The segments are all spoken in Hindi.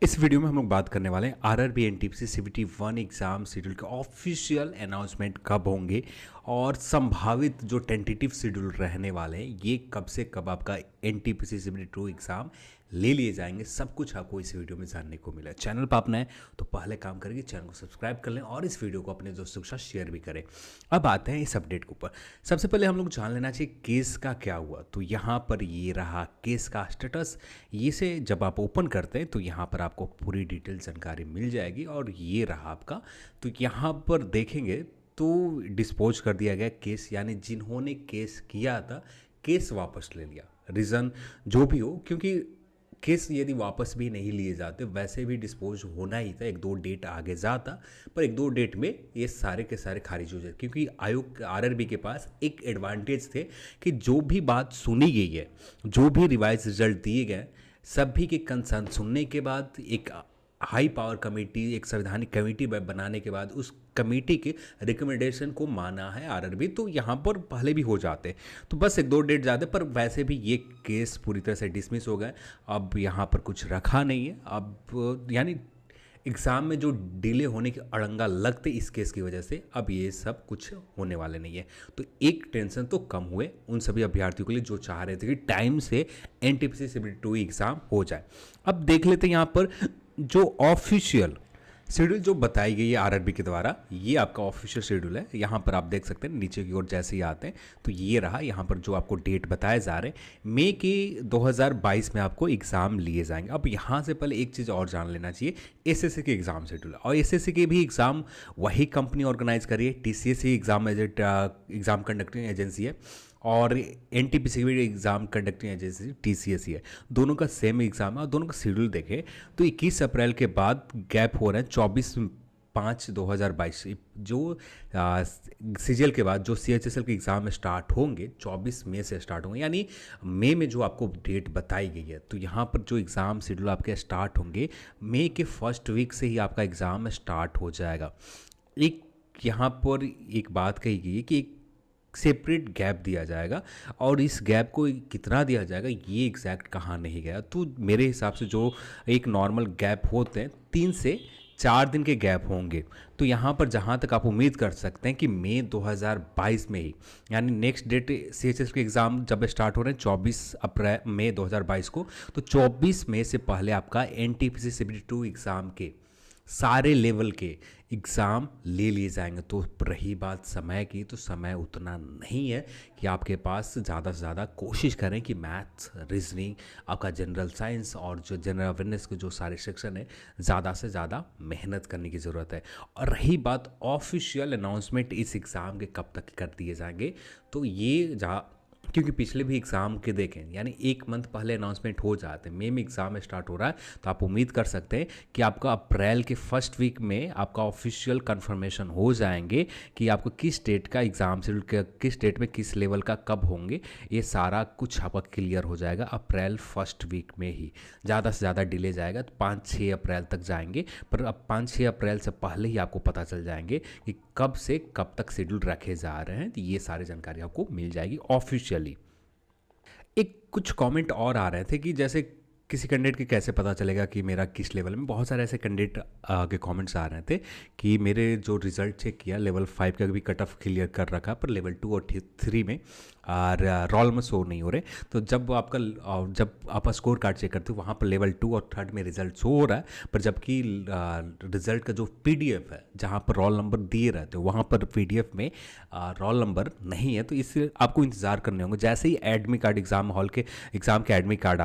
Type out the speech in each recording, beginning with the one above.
इस वीडियो में हम लोग बात करने वाले हैं RRB NTPC CBT 1 exam schedule के ऑफिशियल अनाउंसमेंट कब होंगे और संभावित जो टेंटेटिव शेड्यूल रहने वाले हैं ये कब से कब आपका एनटीपीसी सीबीटी 2 एग्ज़ाम ले लिए जाएंगे। सब कुछ आपको इस वीडियो में जानने को मिला। चैनल पर आप नए तो पहले काम करेंगे चैनल को सब्सक्राइब कर लें और इस वीडियो को अपने दोस्तों के साथ शेयर भी करें। अब आते हैं इस अपडेट के ऊपर। सबसे पहले हम लोग जान लेना चाहिए केस का क्या हुआ। तो यहाँ पर ये रहा केस का स्टेटस। ये से जब आप ओपन करते हैं तो यहाँ पर आपको पूरी डिटेल जानकारी मिल जाएगी और ये रहा आपका। तो यहाँ पर देखेंगे तो डिस्पोज कर दिया गया केस, यानी जिन्होंने केस किया था केस वापस ले लिया। रीज़न जो भी हो, क्योंकि केस यदि वापस भी नहीं लिए जाते वैसे भी डिस्पोज होना ही था, एक दो डेट आगे जाता, पर एक दो डेट में ये सारे के सारे खारिज हो जाते। क्योंकि आयोग आरआरबी के पास एक एडवांटेज थे कि जो भी बात सुनी गई है, जो भी रिवाइज रिजल्ट दिए गए, सभी के कंसर्न सुनने के बाद एक हाई पावर कमेटी, एक संवैधानिक कमेटी बनाने के बाद उस कमेटी के रिकमेंडेशन को माना है आरआरबी, तो यहाँ पर पहले भी हो जाते। तो बस एक दो डेट ज़्यादा, पर वैसे भी ये केस पूरी तरह से डिसमिस हो गए। अब यहाँ पर कुछ रखा नहीं है। अब यानी एग्ज़ाम में जो डिले होने की अड़ंगा लगते इस केस की वजह से अब ये सब कुछ होने वाले नहीं है। तो एक टेंशन तो कम हुए उन सभी अभ्यर्थियों के लिए जो चाह रहे थे कि टाइम से एनटीपीसी सीबीटी 2 एग्ज़ाम हो जाए। अब देख लेते हैं यहाँ पर जो ऑफिशियल शेड्यूल जो बताई गई है आरआरबी के द्वारा। ये आपका ऑफिशियल शेड्यूल है। यहाँ पर आप देख सकते हैं नीचे की ओर जैसे ही आते हैं तो ये रहा। यहाँ पर जो आपको डेट बताए जा रहे हैं मई के 2022 में आपको एग्ज़ाम लिए जाएंगे। अब यहाँ से पहले एक चीज़ और जान लेना चाहिए, एसएससी के एग्ज़ाम शेड्यूल और एसएससी के भी एग्ज़ाम वही कंपनी ऑर्गेनाइज करी है। टीसीएस ही एग्ज़ाम कंडक्टिंग एजेंसी है और एनटीपीसी भी एग्ज़ाम कंडक्टिंग एजेंसी टीसीएस ही है। दोनों का सेम एग्ज़ाम है और दोनों का शेड्यूल देखें तो 21 अप्रैल के बाद गैप हो रहे हैं 24/5/2022। जो सीजीएल के बाद जो सीएचएसएल के एग्ज़ाम स्टार्ट होंगे 24 मई से स्टार्ट होंगे, यानी मई में जो आपको डेट बताई गई है। तो यहाँ पर जो एग्ज़ाम शेड्यूल आपके स्टार्ट होंगे मई के फर्स्ट वीक से ही आपका एग्ज़ाम स्टार्ट हो जाएगा। एक यहाँ पर एक बात कही गई है कि एक सेपरेट गैप दिया जाएगा और इस गैप को कितना दिया जाएगा ये एग्जैक्ट कहाँ नहीं गया। तो मेरे हिसाब से जो एक नॉर्मल गैप होते हैं 3 से 4 दिन के गैप होंगे। तो यहाँ पर जहाँ तक आप उम्मीद कर सकते हैं कि मई 2022 में ही, यानी नेक्स्ट डेट सीएचएस के एग्ज़ाम जब स्टार्ट हो रहे हैं 24 अप्रैल मई 2022 को, तो 24 मई से पहले आपका एनटीपीसी सीबीटी 2 एग्ज़ाम के सारे लेवल के एग्ज़ाम ले लिए जाएंगे। तो रही बात समय की, तो समय उतना नहीं है कि आपके पास ज़्यादा से ज़्यादा कोशिश करें कि मैथ्स, रीजनिंग, आपका जनरल साइंस और जो जनरल अवेयरनेस के जो सारे सेक्शन है ज़्यादा से ज़्यादा मेहनत करने की ज़रूरत है। और रही बात ऑफिशियल अनाउंसमेंट इस एग्ज़ाम के कब तक कर दिए जाएंगे, तो ये जहाँ क्योंकि पिछले भी एग्ज़ाम के देखें यानी एक मंथ पहले अनाउंसमेंट हो जाते हैं। मई में एग्ज़ाम स्टार्ट हो रहा है तो आप उम्मीद कर सकते हैं कि आपका अप्रैल के फर्स्ट वीक में आपका ऑफिशियल कंफर्मेशन हो जाएंगे कि आपको किस डेट का एग्ज़ाम शेड्यूल, किस डेट में किस लेवल का कब होंगे। ये सारा कुछ आपका क्लियर हो जाएगा अप्रैल फर्स्ट वीक में ही। ज़्यादा से ज़्यादा डिले जाएगा तो 5-6 अप्रैल तक जाएंगे, पर अब 5-6 अप्रैल से पहले ही आपको पता चल जाएंगे कि कब से कब तक शेड्यूल रखे जा रहे हैं। तो ये सारी जानकारी आपको मिल जाएगी ऑफिशियली। एक कुछ कमेंट और आ रहे थे कि जैसे किसी कैंडिडेट के कैसे पता चलेगा कि मेरा किस लेवल में। बहुत सारे ऐसे कैंडिडेट के कमेंट्स आ रहे थे कि मेरे जो रिज़ल्ट चेक किया लेवल 5 का भी कट ऑफ क्लियर कर रखा, पर लेवल 2 और 3 में रोल में शो नहीं हो रहे। तो जब आप स्कोर कार्ड चेक करते हो वहाँ पर लेवल 2 और 3 में रिजल्ट शो हो रहा है, पर जबकि रिजल्ट का जो पीडीएफ है जहाँ पर रोल नंबर दिए रहते हो वहाँ पर पीडीएफ में रोल नंबर नहीं है। तो इससे आपको इंतज़ार करने होंगे। जैसे ही एडमिट कार्ड एग्ज़ाम हॉल के एग्ज़ाम के एडमिट कार्ड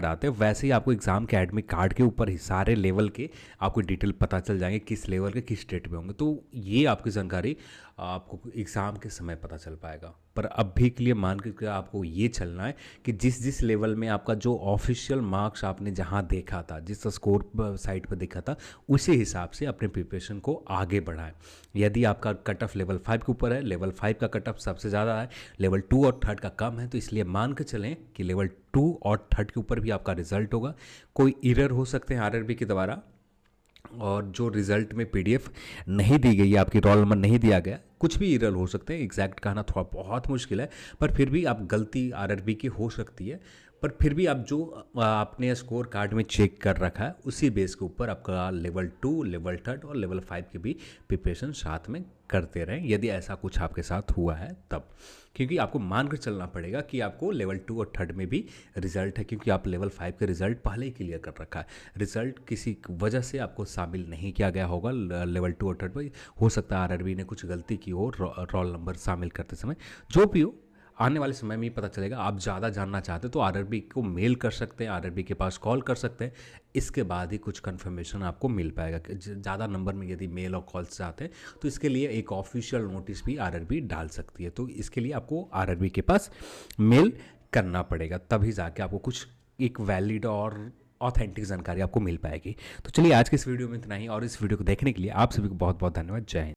आते हैं, वैसे ही आपको एग्ज़ाम के एडमिट कार्ड के ऊपर ही सारे लेवल के आपको डिटेल पता चल जाएंगे किस लेवल के किस स्टेट में होंगे। तो ये आपकी जानकारी आपको एग्ज़ाम के समय पता चल पाएगा। पर अभी के लिए मान के आपको ये चलना है कि जिस लेवल में आपका जो ऑफिशियल मार्क्स आपने जहाँ देखा था, जिस स्कोर साइट पर देखा था, उसी हिसाब से अपने प्रिपरेशन को आगे बढ़ाएं। यदि आपका कट ऑफ लेवल 5 के ऊपर है, लेवल 5 का कट ऑफ सबसे ज़्यादा है, लेवल 2 और 3 का कम है, तो इसलिए मान के चलें कि लेवल 2 और 3 के ऊपर भी आपका रिजल्ट होगा। कोई एरर हो सकते हैं आरआरबी के द्वारा, और जो रिज़ल्ट में पीडीएफ नहीं दी गई है, आपकी रोल नंबर नहीं दिया गया, कुछ भी एरर हो सकते हैं। एग्जैक्ट कहना थोड़ा बहुत मुश्किल है, पर फिर भी आप गलती आरआरबी की हो सकती है। पर फिर भी आप जो आपने स्कोर कार्ड में चेक कर रखा है उसी बेस के ऊपर आपका लेवल 2, लेवल 3 और लेवल 5 की भी प्रिपरेशन साथ में करते रहें, यदि ऐसा कुछ आपके साथ हुआ है तब। क्योंकि आपको मान कर चलना पड़ेगा कि आपको लेवल 2 और 3 में भी रिजल्ट है, क्योंकि आप लेवल 5 के रिजल्ट पहले ही क्लियर कर रखा है। रिजल्ट किसी वजह से आपको शामिल नहीं किया गया होगा लेवल 2 और 3 में। हो सकता है आरआरबी ने कुछ गलती की हो रोल नंबर शामिल करते समय। जो भी हो, आने वाले समय में ही पता चलेगा। आप ज़्यादा जानना चाहते तो आरआरबी को मेल कर सकते हैं, आरआरबी के पास कॉल कर सकते हैं, इसके बाद ही कुछ कंफर्मेशन आपको मिल पाएगा। ज़्यादा नंबर में यदि मेल और कॉल्स आते हैं तो इसके लिए एक ऑफिशियल नोटिस भी आरआरबी डाल सकती है। तो इसके लिए आपको आरआरबी के पास मेल करना पड़ेगा, तभी जाके आपको कुछ एक वैलिड और ऑथेंटिक जानकारी आपको मिल पाएगी। तो चलिए आज के इस वीडियो में इतना ही, और इस वीडियो को देखने के लिए आप सभी को बहुत बहुत धन्यवाद। जय हिंद।